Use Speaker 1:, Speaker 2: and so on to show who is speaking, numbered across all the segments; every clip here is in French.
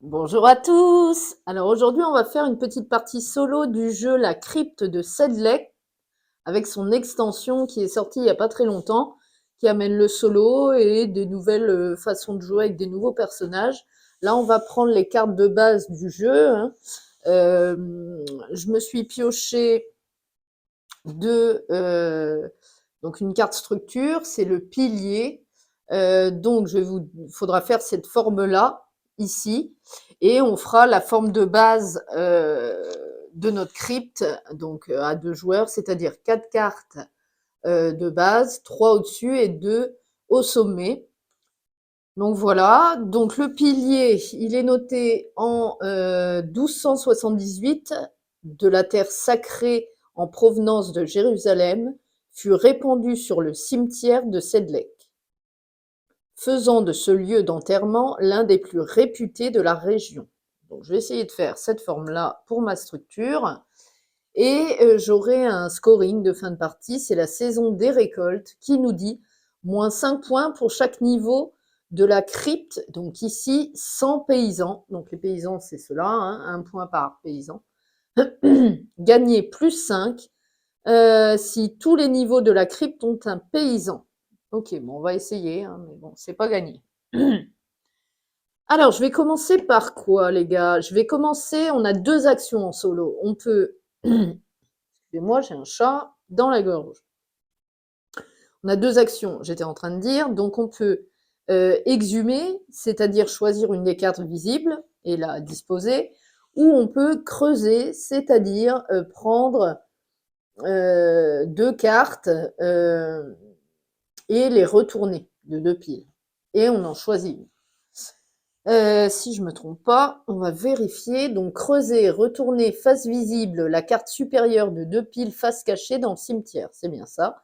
Speaker 1: Bonjour à tous! Alors aujourd'hui, on va faire une petite partie solo du jeu La Crypte de Sedlec avec son extension qui est sortie il n'y a pas très longtemps, qui amène le solo et des nouvelles façons de jouer avec des nouveaux personnages. Là, on va prendre les cartes de base du jeu, hein. Je me suis pioché donc une carte structure, c'est le pilier. Donc, faudra faire cette forme-là, ici, et on fera la forme de base de notre crypte, donc à 2 joueurs, c'est-à-dire 4 cartes de base, 3 au-dessus et 2 au sommet. Donc voilà, donc le pilier, il est noté en 1278, de la terre sacrée en provenance de Jérusalem, fut répandu sur le cimetière de Sedlec, faisant de ce lieu d'enterrement l'un des plus réputés de la région. Donc je vais essayer de faire cette forme-là pour ma structure. Et j'aurai un scoring de fin de partie, c'est la saison des récoltes, qui nous dit moins 5 points pour chaque niveau de la crypte. Donc ici, 100 paysans. Donc les paysans, c'est cela, hein, 1 point par paysan. Gagner plus 5 si tous les niveaux de la crypte ont un paysan. Ok, bon, on va essayer, hein, mais bon, c'est pas gagné. Alors, je vais commencer par quoi, les gars? Je vais commencer, on a 2 actions en solo. On peut Excusez-moi, j'ai un chat dans la gorge. On a 2 actions, j'étais en train de dire. Donc, on peut exhumer, c'est-à-dire choisir une des cartes visibles et la disposer, ou on peut creuser, c'est-à-dire prendre 2 cartes et les retourner de 2 piles. Et on en choisit une. Si je me trompe pas, on va vérifier. Donc, creuser, retourner face visible la carte supérieure de 2 piles face cachée dans le cimetière. C'est bien ça.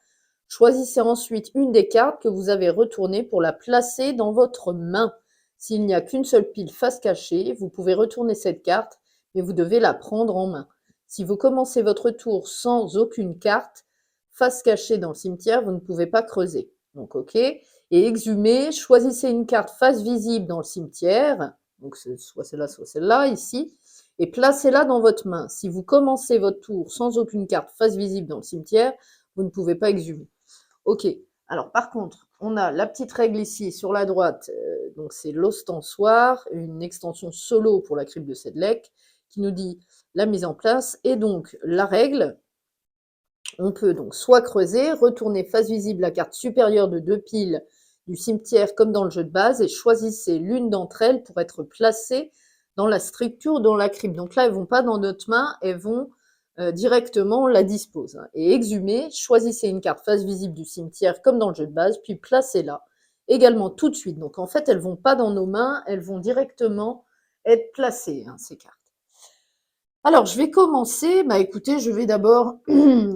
Speaker 1: Choisissez ensuite une des cartes que vous avez retournées pour la placer dans votre main. S'il n'y a qu'une seule pile face cachée, vous pouvez retourner cette carte, mais vous devez la prendre en main. Si vous commencez votre tour sans aucune carte face cachée dans le cimetière, vous ne pouvez pas creuser. Donc, ok. Et exhumer, choisissez une carte face visible dans le cimetière, donc soit celle-là, ici, et placez-la dans votre main. Si vous commencez votre tour sans aucune carte face visible dans le cimetière, vous ne pouvez pas exhumer. Ok. Alors par contre, on a la petite règle ici sur la droite, donc c'est l'ostensoir, une extension solo pour la crypte de Sedlec, qui nous dit la mise en place. Et donc la règle, on peut donc soit creuser, retourner face visible la carte supérieure de 2 piles du cimetière comme dans le jeu de base et choisissez l'une d'entre elles pour être placée dans la structure, dans la crypte. Donc là, elles vont pas dans notre main, elles vont directement, on la dispose. Et exhumer, choisissez une carte face visible du cimetière comme dans le jeu de base, puis placez-la également tout de suite. Donc en fait, elles vont pas dans nos mains, elles vont directement être placées, hein, ces cartes. Alors, je vais commencer. Bah, écoutez, je vais d'abord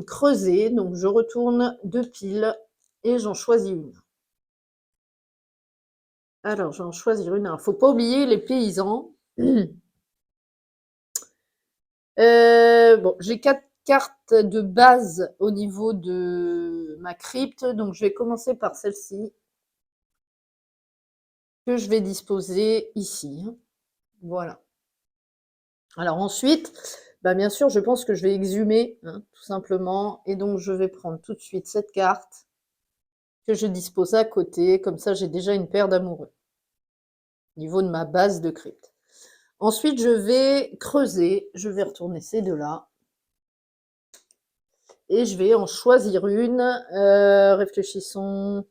Speaker 1: creuser. Donc, je retourne 2 piles et j'en choisis une. Alors, j'en choisir une. Alors, faut pas oublier les paysans. Bon, j'ai 4 cartes de base au niveau de ma crypte. Donc, je vais commencer par celle-ci que je vais disposer ici. Voilà. Alors ensuite, bah, bien sûr, je pense que je vais exhumer, hein, tout simplement. Et donc, je vais prendre tout de suite cette carte que je dispose à côté. Comme ça, j'ai déjà une paire d'amoureux au niveau de ma base de crypte. Ensuite, je vais creuser. Je vais retourner ces deux-là. Et je vais en choisir une. Réfléchissons.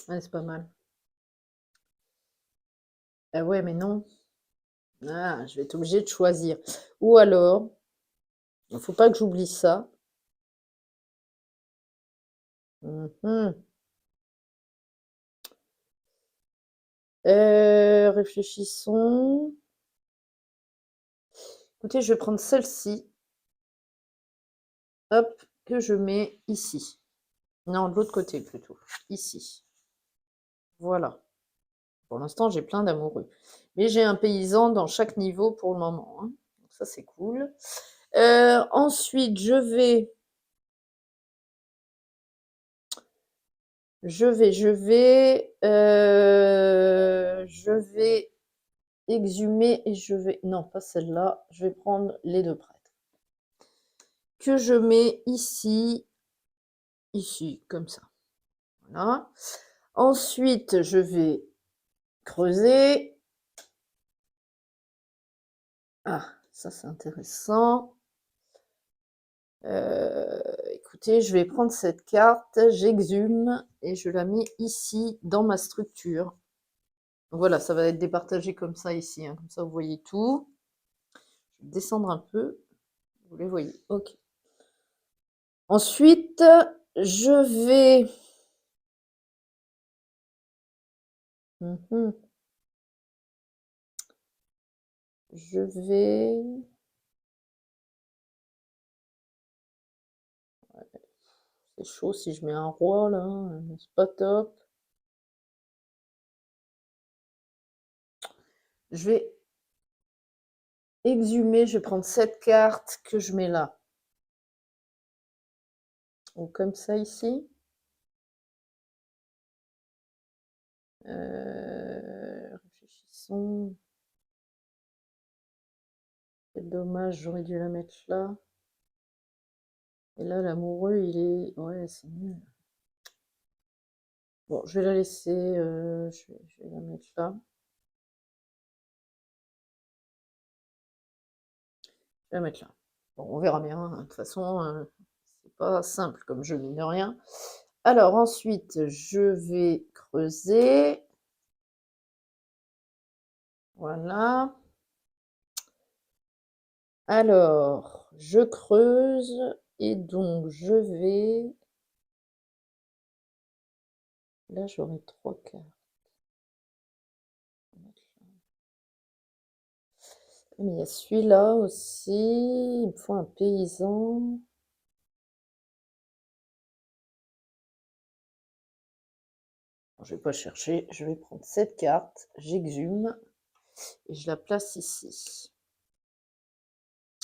Speaker 1: Ah, c'est pas mal. Ah ouais, mais non. Ah, je vais être obligée de choisir. Ou alors, il ne faut pas que j'oublie ça. Mhm. Réfléchissons. Écoutez, je vais prendre celle-ci. Hop, que je mets ici. Non, de l'autre côté plutôt. Ici. Voilà. Pour l'instant, j'ai plein d'amoureux. Mais j'ai un paysan dans chaque niveau pour le moment, hein. Donc ça, c'est cool. Ensuite, je vais exhumer et je vais... Non, pas celle-là. Je vais prendre les deux prêtres. Que je mets ici, comme ça. Voilà. Ensuite, je vais creuser. Ah, ça c'est intéressant. Écoutez, je vais prendre cette carte, j'exhume et je la mets ici dans ma structure. Donc voilà, ça va être départagé comme ça ici, hein, comme ça vous voyez tout. Je vais descendre un peu, vous les voyez, ok. Ensuite, je vais... Je vais... C'est chaud si je mets un roi là, c'est pas top. Je vais exhumer, je vais prendre cette carte que je mets là. Ou comme ça ici. Réfléchissons. C'est dommage, j'aurais dû la mettre là. Et là, l'amoureux, il est... Ouais, c'est nul. Bon, je vais la laisser, je vais la mettre là. Je vais la mettre là. Bon, on verra bien, hein. De toute façon, c'est pas simple comme jeu, mine de rien. Alors, ensuite, je vais creuser. Voilà. Alors, je creuse et donc je vais... Là, j'aurai 3 cartes. Mais il y a celui-là aussi. Il me faut un paysan. Je vais pas chercher. Je vais prendre cette carte. J'exhume. Et je la place ici.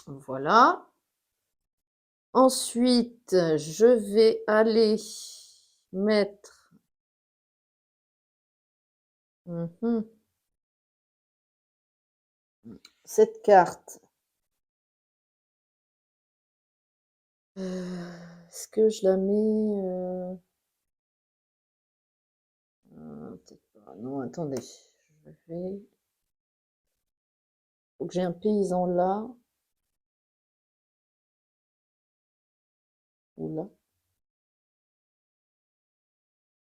Speaker 1: Voilà. Ensuite, je vais aller mettre... cette carte. Est-ce que je la mets... peut-être pas. Non, attendez. Je vais... Faut que j'ai un paysan là. Ou là.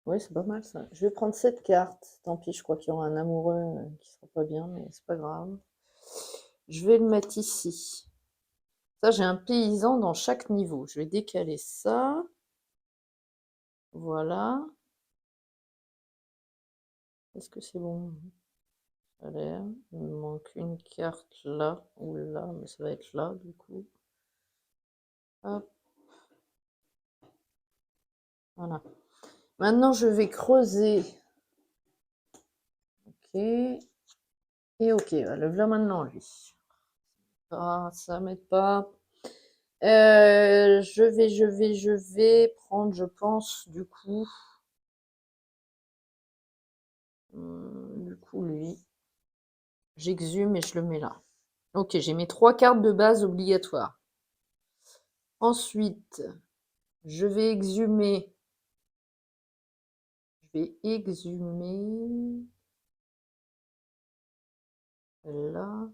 Speaker 1: Oui, c'est pas mal ça. Je vais prendre cette carte. Tant pis, je crois qu'il y aura un amoureux qui sera pas bien, mais c'est pas grave. Je vais le mettre ici. Ça, j'ai un paysan dans chaque niveau. Je vais décaler ça. Voilà. Est-ce que c'est bon? Ça a l'air. Il me manque une carte là ou là, mais ça va être là du coup. Hop. Voilà. Maintenant, je vais creuser. Ok. Et ok, le voilà maintenant, lui. Ah, ça m'aide pas. Je vais prendre, je pense, du coup, lui, j'exhume et je le mets là. Ok, j'ai mes 3 cartes de base obligatoires. Ensuite, je vais exhumer. Là.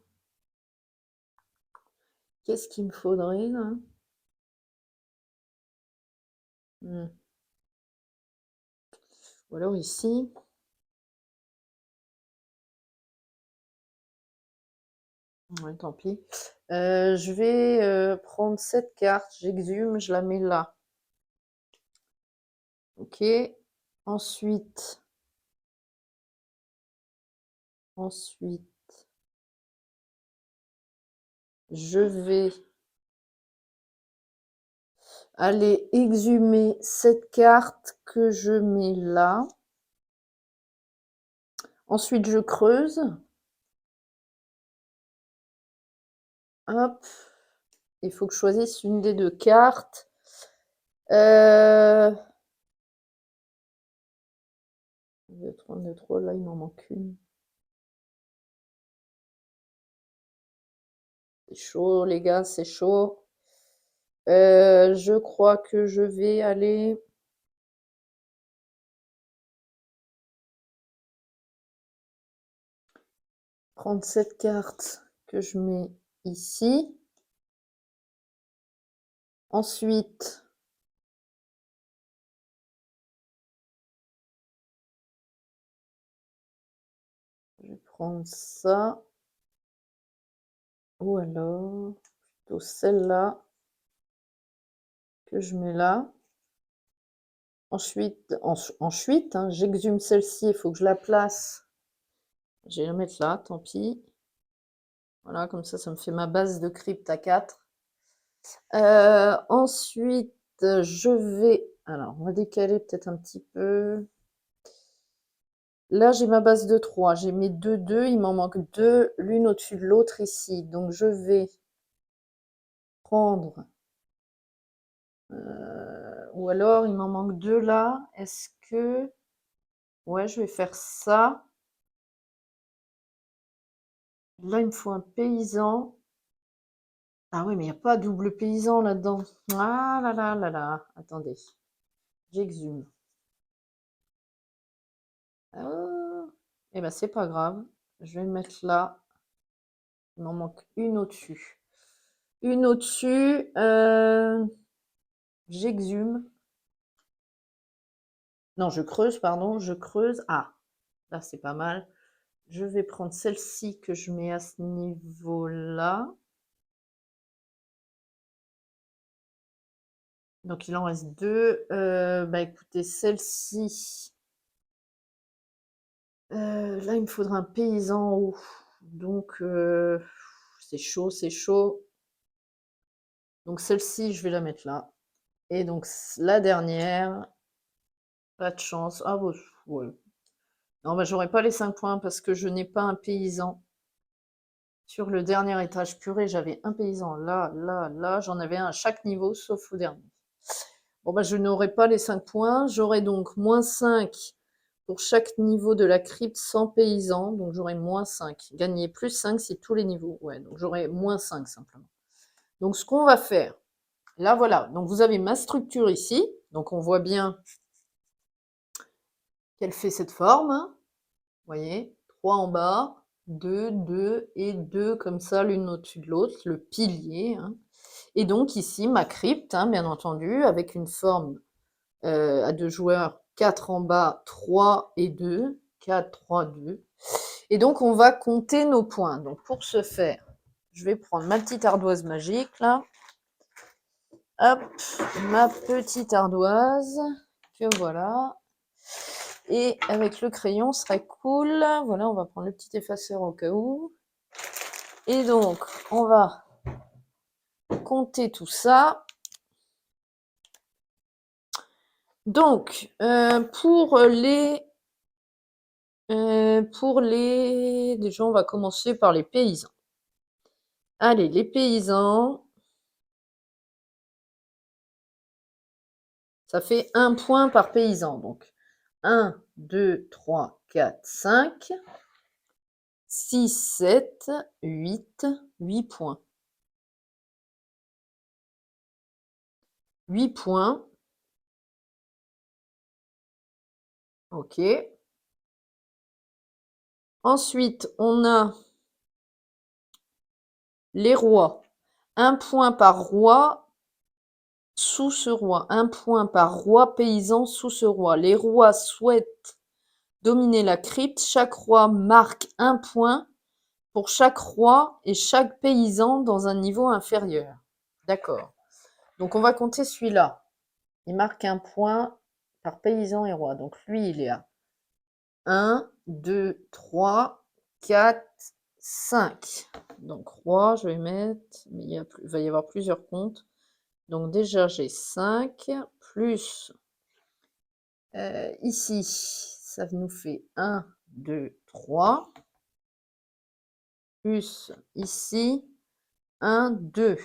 Speaker 1: Qu'est-ce qu'il me faudrait là? Ou alors ici. Ouais, tant pis. Je vais prendre cette carte, j'exhume, je la mets là. Ok. Ensuite, je vais aller exhumer cette carte que je mets là. Ensuite, je creuse. Hop. Il faut que je choisisse une des deux cartes. Je vais prendre de trop, là, il m'en manque une. C'est chaud, les gars, c'est chaud. Je crois que je vais aller... prendre cette carte que je mets ici. Ensuite, je vais prendre ça. Ou alors, plutôt celle-là que je mets là. Ensuite, hein, j'exhume celle-ci, il faut que je la place. Je vais la mettre là, tant pis. Voilà, comme ça me fait ma base de crypte à 4. Ensuite, je vais... Alors, on va décaler peut-être un petit peu. Là, j'ai ma base de 3. J'ai mes 2, 2. Il m'en manque 2, l'une au-dessus de l'autre ici. Donc, je vais prendre... ou alors, il m'en manque 2 là. Est-ce que... Ouais, je vais faire ça. Là, il me faut un paysan. Ah oui, mais il n'y a pas double paysan là-dedans. Ah là là là là. Attendez. J'exhume. Eh ben, c'est pas grave. Je vais le mettre là. Il m'en manque une au-dessus. Une au-dessus. J'exhume. Non, je creuse, pardon. Je creuse. Ah, là, c'est pas mal. Je vais prendre celle-ci que je mets à ce niveau-là. Donc, il en reste 2. Bah, écoutez, celle-ci... là, il me faudra un paysan en haut. Donc, c'est chaud, c'est chaud. Donc, celle-ci, je vais la mettre là. Et donc, la dernière, pas de chance. Ah, bon, ouais. Non, bah, j'aurai pas les 5 points parce que je n'ai pas un paysan. Sur le dernier étage, purée, j'avais un paysan là, là, là. J'en avais un à chaque niveau, sauf au dernier. Bon, bah, je n'aurai pas les 5 points. J'aurai donc moins 5 pour chaque niveau de la crypte sans paysan. Donc, j'aurai moins 5. Gagner plus 5 si tous les niveaux. Ouais, donc j'aurai moins 5 simplement. Donc, ce qu'on va faire, là, voilà. Donc, vous avez ma structure ici. Donc, on voit bien qu'elle fait cette forme. Hein. Vous voyez, 3 en bas, 2, 2 et 2 comme ça, l'une au-dessus de l'autre, le pilier. Hein. Et donc ici, ma crypte, hein, bien entendu, avec une forme à 2 joueurs, 4 en bas, 3 et 2, 4, 3, 2. Et donc, on va compter nos points. Donc, pour ce faire, je vais prendre ma petite ardoise magique, là. Hop, ma petite ardoise, que voilà. Et avec le crayon, ce serait cool. Voilà, on va prendre le petit effaceur au cas où. Et donc, on va compter tout ça. Donc, déjà, on va commencer par les paysans. Allez, les paysans, ça fait 1 point par paysan. Donc, 1, 2, 3, 4, 5, 6, 7, 8, 8 points. 8 points. OK. Ensuite, on a les rois. 1 point par roi sous ce roi. 1 point par roi paysan sous ce roi. Les rois souhaitent dominer la crypte. Chaque roi marque 1 point pour chaque roi et chaque paysan dans un niveau inférieur. D'accord. Donc on va compter celui-là. Il marque 1 point par paysan et roi. Donc lui, il est à 1, 2, 3, 4, 5. Donc roi, je vais mettre, mais il va y avoir plusieurs comptes. Donc déjà, j'ai 5, plus ici, ça nous fait 1, 2, 3, plus ici, 1, 2.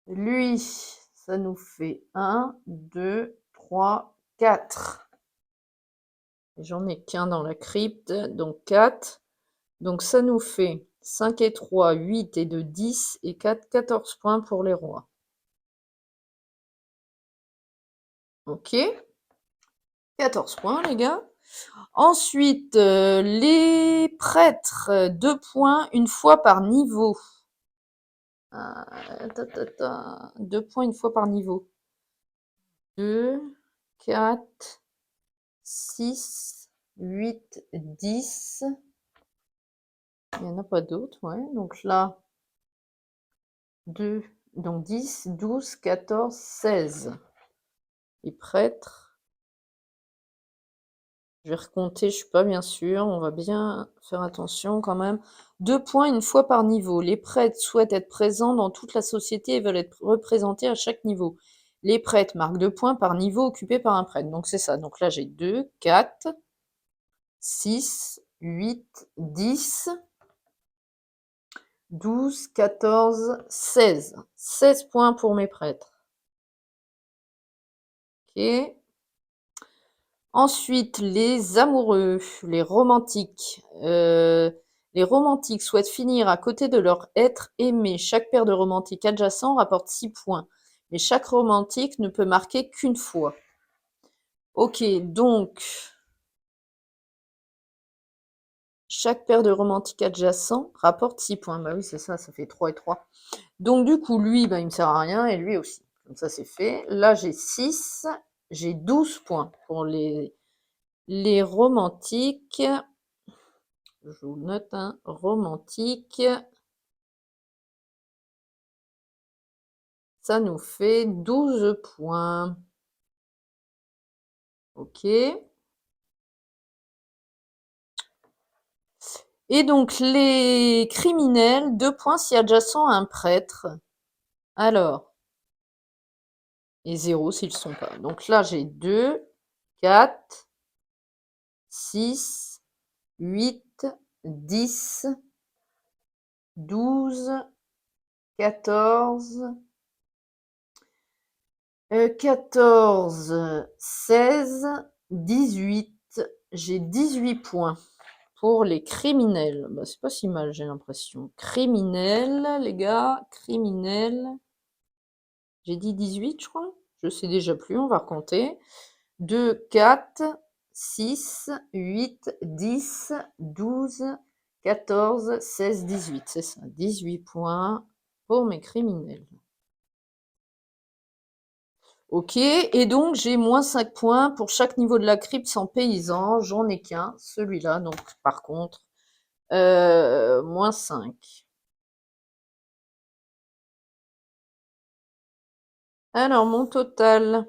Speaker 1: Lui, ça nous fait 1, 2, 3, 4. J'en ai qu'un dans la crypte, donc 4. Donc ça nous fait 5 et 3, 8 et 2, 10 et 4, 14 points pour les rois. Ok. 14 points, les gars. Ensuite, les prêtres, 2 points une fois par niveau. 2 points une fois par niveau. 2, 4, 6, 8, 10. Il n'y en a pas d'autres, ouais. Donc là, 2, donc 10, 12, 14, 16. Les prêtres. Je vais recompter, je suis pas bien sûre. On va bien faire attention quand même. 2 points une fois par niveau. Les prêtres souhaitent être présents dans toute la société et veulent être représentés à chaque niveau. Les prêtres marquent 2 points par niveau occupé par un prêtre. Donc c'est ça. Donc là j'ai 2, 4, 6, 8, 10, 12, 14, 16. 16 points pour mes prêtres. Ok. Ensuite, les amoureux, les romantiques. Les romantiques souhaitent finir à côté de leur être aimé. Chaque paire de romantiques adjacents rapporte 6 points. Mais chaque romantique ne peut marquer qu'une fois. Ok, donc, chaque paire de romantiques adjacents rapporte 6 points. Bah oui, c'est ça, ça fait 3 et 3. Donc, du coup, lui, bah, il me sert à rien et lui aussi. Comme ça, c'est fait. Là, j'ai 6. J'ai 12 points pour les romantiques. Je vous note un romantique. Ça nous fait 12 points. Ok. Et donc, les criminels, 2 points si adjacent à un prêtre. Alors, et 0 s'ils ne sont pas. Donc là, j'ai 2, 4, 6, 8, 10, 12, 14, 14, 16, 18. J'ai 18 points pour les criminels. Bah, c'est pas si mal, j'ai l'impression. Criminels, les gars, criminels. J'ai dit 18, je crois. Je sais déjà plus, on va recompter. 2, 4, 6, 8, 10, 12, 14, 16, 18. C'est ça, 18 points pour mes criminels. Ok, et donc j'ai moins 5 points pour chaque niveau de la crypte sans paysan. J'en ai qu'un, celui-là. Donc par contre, moins 5. Alors mon total.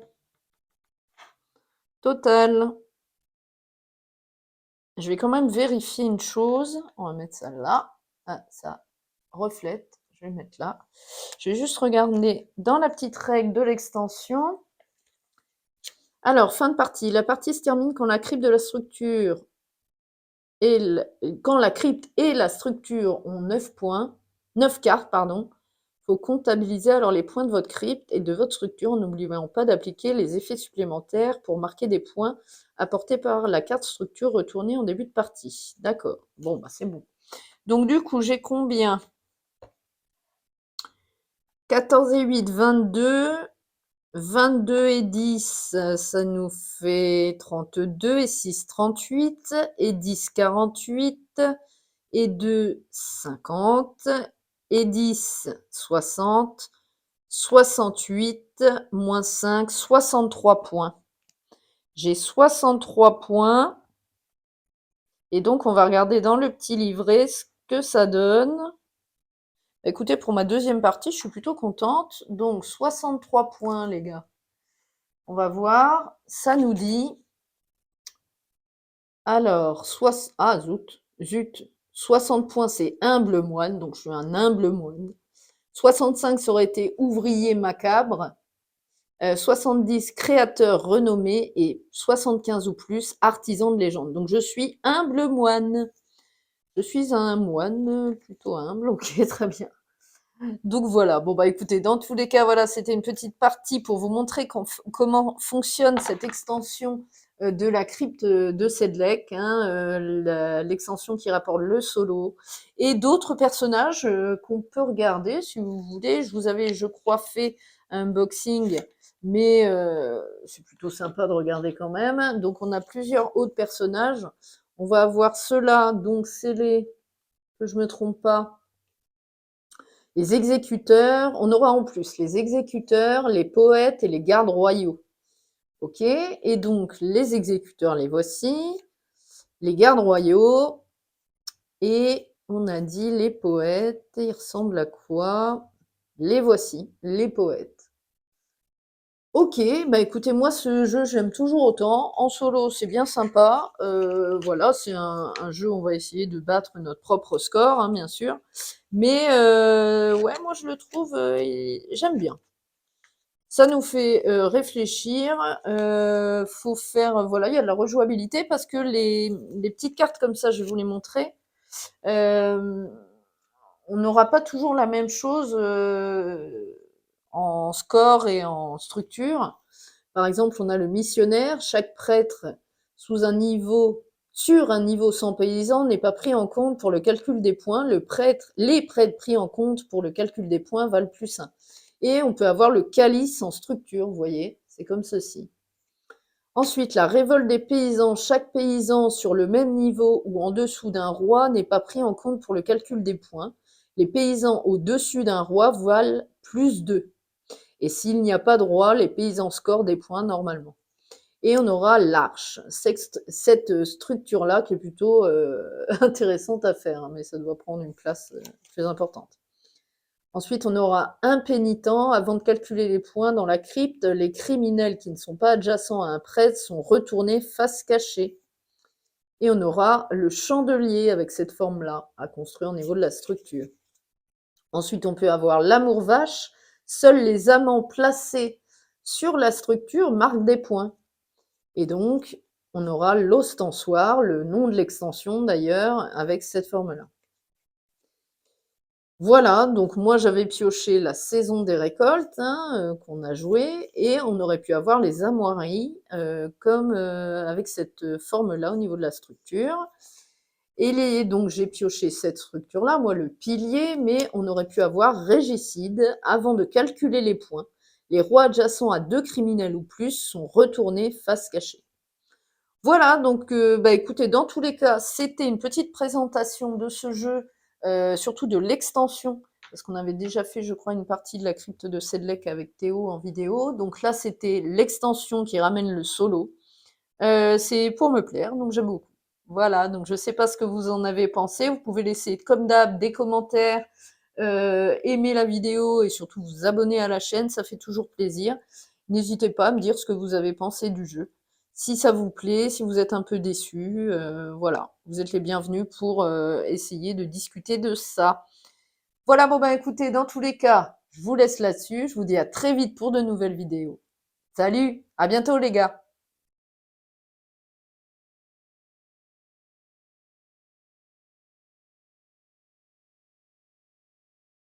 Speaker 1: Je vais quand même vérifier une chose. On va mettre ça là. Ah, ça reflète. Je vais le mettre là. Je vais juste regarder dans la petite règle de l'extension. Alors, fin de partie. La partie se termine quand la crypte de la structure quand la crypte et la structure ont 9 points, 9 cartes, pardon. Il faut comptabiliser alors les points de votre crypte et de votre structure. N'oublions pas d'appliquer les effets supplémentaires pour marquer des points apportés par la carte structure retournée en début de partie. D'accord. Bon, bah c'est bon. Donc du coup, j'ai combien? 14 et 8, 22. 22 et 10, ça nous fait 32 et 6, 38 et 10, 48 et 2, 50 et 10, 60, 68, moins 5, 63 points. J'ai 63 points. Et donc, on va regarder dans le petit livret ce que ça donne. Écoutez, pour ma deuxième partie, je suis plutôt contente. Donc, 63 points, les gars. On va voir. Ça nous dit... Alors, ah, zut. 60 points, c'est humble moine. Donc, je suis un humble moine. 65, ça aurait été ouvrier macabre. 70, créateur renommé. Et 75 ou plus, artisan de légende. Donc, je suis humble moine. Je suis un moine plutôt humble. Ok, très bien. Donc voilà, bon bah écoutez, dans tous les cas, voilà, c'était une petite partie pour vous montrer comment fonctionne cette extension de la crypte de Sedlec, hein, l'extension qui rapporte le solo, et d'autres personnages qu'on peut regarder si vous voulez. Je vous avais, je crois, fait un unboxing, mais c'est plutôt sympa de regarder quand même. Donc on a plusieurs autres personnages. On va avoir ceux-là, donc c'est les, que je me trompe pas, les exécuteurs. On aura en plus les exécuteurs, les poètes et les gardes royaux. Ok, et donc les exécuteurs, les voici, les gardes royaux, et on a dit les poètes, ils ressemblent à quoi? Les voici, les poètes. Ok, bah écoutez, moi ce jeu j'aime toujours autant. En solo c'est bien sympa. Voilà, c'est un jeu, on va essayer de battre notre propre score, hein, bien sûr. Mais ouais, moi je le trouve, j'aime bien. Ça nous fait réfléchir. Faut faire, voilà, il y a de la rejouabilité parce que les petites cartes comme ça, je vais vous les montrer. Euh, on n'aura pas toujours la même chose en score et en structure. Par exemple, on a le missionnaire. Chaque prêtre sous un niveau, sur un niveau sans paysan n'est pas pris en compte pour le calcul des points. Les prêtres pris en compte pour le calcul des points valent +1. Et on peut avoir le calice en structure, vous voyez, c'est comme ceci. Ensuite, la révolte des paysans. Chaque paysan sur le même niveau ou en dessous d'un roi n'est pas pris en compte pour le calcul des points. Les paysans au-dessus d'un roi valent +2. Et s'il n'y a pas de roi, les paysans scorent des points normalement. Et on aura l'arche, cette structure-là qui est plutôt intéressante à faire, hein, mais ça doit prendre une place très importante. Ensuite, on aura un pénitent. Avant de calculer les points dans la crypte, les criminels qui ne sont pas adjacents à un prêtre sont retournés face cachée. Et on aura le chandelier avec cette forme-là à construire au niveau de la structure. Ensuite, on peut avoir l'amour vache. Seuls les amants placés sur la structure marquent des points. Et donc, on aura l'ostensoir, le nom de l'extension d'ailleurs, avec cette forme-là. Voilà, donc moi j'avais pioché la saison des récoltes, hein, qu'on a joué, et on aurait pu avoir les armoiries, comme avec cette forme-là au niveau de la structure. Et donc j'ai pioché cette structure-là, moi le pilier, mais on aurait pu avoir régicide avant de calculer les points. Les rois adjacents à 2 criminels ou plus sont retournés face cachée. Voilà, donc bah, écoutez, dans tous les cas, c'était une petite présentation de ce jeu, surtout de l'extension, parce qu'on avait déjà fait, je crois, une partie de la crypte de Sedlec avec Théo en vidéo. Donc là, c'était l'extension qui ramène le solo. C'est pour me plaire, donc j'aime beaucoup. Voilà, donc je ne sais pas ce que vous en avez pensé. Vous pouvez laisser, comme d'hab, des commentaires, aimer la vidéo et surtout vous abonner à la chaîne, ça fait toujours plaisir. N'hésitez pas à me dire ce que vous avez pensé du jeu. Si ça vous plaît, si vous êtes un peu déçu, voilà, vous êtes les bienvenus pour essayer de discuter de ça. Voilà, bon ben écoutez, dans tous les cas, je vous laisse là-dessus. Je vous dis à très vite pour de nouvelles vidéos. Salut, à bientôt les gars.